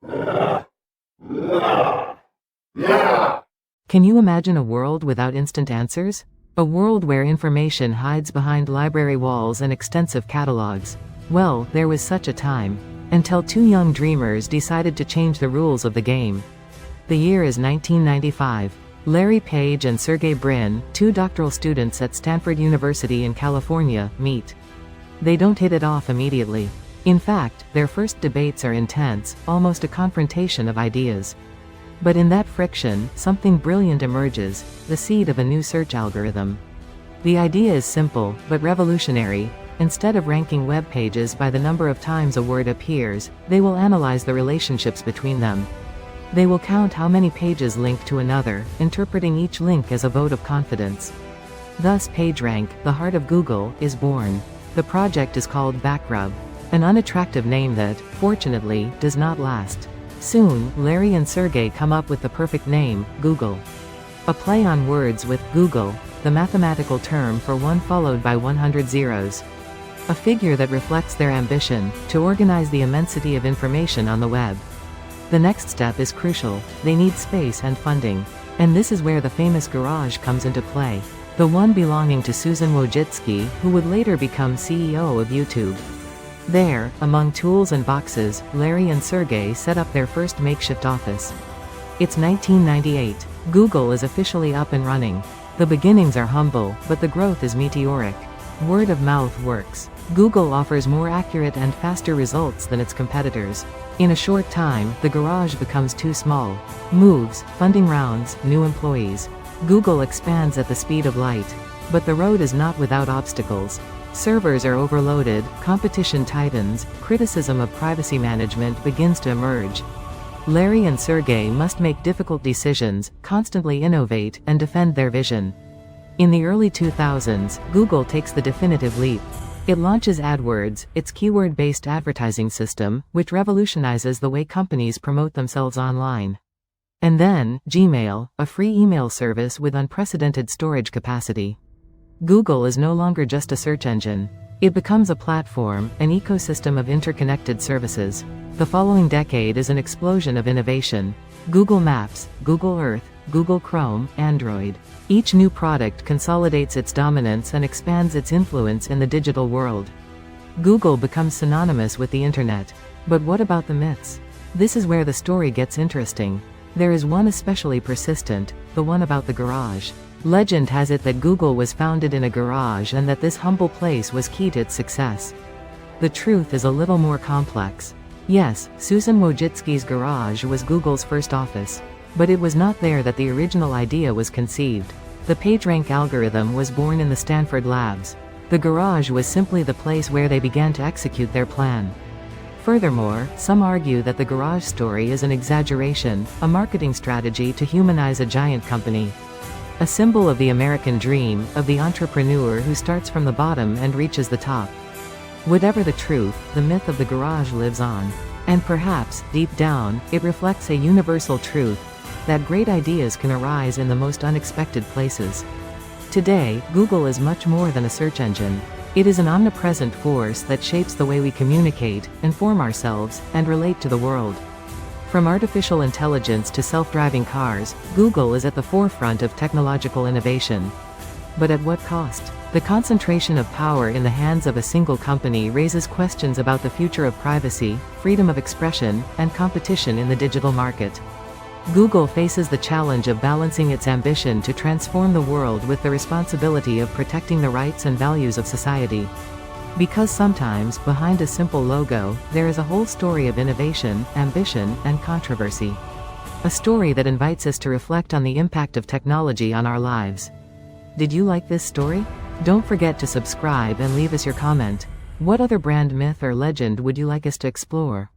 Can you imagine a world without instant answers? A world where information hides behind library walls and extensive catalogs? Well, there was such a time. Until two young dreamers decided to change the rules of the game. The year is 1995. Larry Page and Sergey Brin, two doctoral students at Stanford University in California, meet. They don't hit it off immediately. In fact, their first debates are intense, almost a confrontation of ideas. But in that friction, something brilliant emerges, the seed of a new search algorithm. The idea is simple, but revolutionary. Instead of ranking web pages by the number of times a word appears, they will analyze the relationships between them. They will count how many pages link to another, interpreting each link as a vote of confidence. Thus PageRank, the heart of Google, is born. The project is called Backrub, an unattractive name that, fortunately, does not last. Soon, Larry and Sergey come up with the perfect name, Google. A play on words with Google, the mathematical term for 1 followed by 100 zeros. A figure that reflects their ambition to organize the immensity of information on the web. The next step is crucial. They need space and funding. And this is where the famous garage comes into play. The one belonging to Susan Wojcicki, who would later become CEO of YouTube. There, among tools and boxes, Larry and Sergey set up their first makeshift office. It's 1998. Google is officially up and running. The beginnings are humble, but the growth is meteoric. Word of mouth works. Google offers more accurate and faster results than its competitors. In a short time, the garage becomes too small. Moves, funding rounds, new employees. Google expands at the speed of light. But the road is not without obstacles. Servers are overloaded, competition tightens, criticism of privacy management begins to emerge. Larry and Sergey must make difficult decisions, constantly innovate, and defend their vision. In the early 2000s, Google takes the definitive leap. It launches AdWords, its keyword-based advertising system, which revolutionizes the way companies promote themselves online. And then, Gmail, a free email service with unprecedented storage capacity. Google is no longer just a search engine. It becomes a platform, an ecosystem of interconnected services. The following decade is an explosion of innovation. Google Maps, Google Earth, Google Chrome, Android. Each new product consolidates its dominance and expands its influence in the digital world. Google becomes synonymous with the internet. But what about the myths? This is where the story gets interesting. There is one especially persistent, the one about the garage. Legend has it that Google was founded in a garage and that this humble place was key to its success. The truth is a little more complex. Yes, Susan Wojcicki's garage was Google's first office. But it was not there that the original idea was conceived. The PageRank algorithm was born in the Stanford labs. The garage was simply the place where they began to execute their plan. Furthermore, some argue that the garage story is an exaggeration, a marketing strategy to humanize a giant company. A symbol of the American dream, of the entrepreneur who starts from the bottom and reaches the top. Whatever the truth, the myth of the garage lives on. And perhaps, deep down, it reflects a universal truth, that great ideas can arise in the most unexpected places. Today, Google is much more than a search engine. It is an omnipresent force that shapes the way we communicate, inform ourselves, and relate to the world. From artificial intelligence to self-driving cars, Google is at the forefront of technological innovation. But at what cost? The concentration of power in the hands of a single company raises questions about the future of privacy, freedom of expression, and competition in the digital market. Google faces the challenge of balancing its ambition to transform the world with the responsibility of protecting the rights and values of society. Because sometimes, behind a simple logo, there is a whole story of innovation, ambition, and controversy. A story that invites us to reflect on the impact of technology on our lives. Did you like this story? Don't forget to subscribe and leave us your comment. What other brand myth or legend would you like us to explore?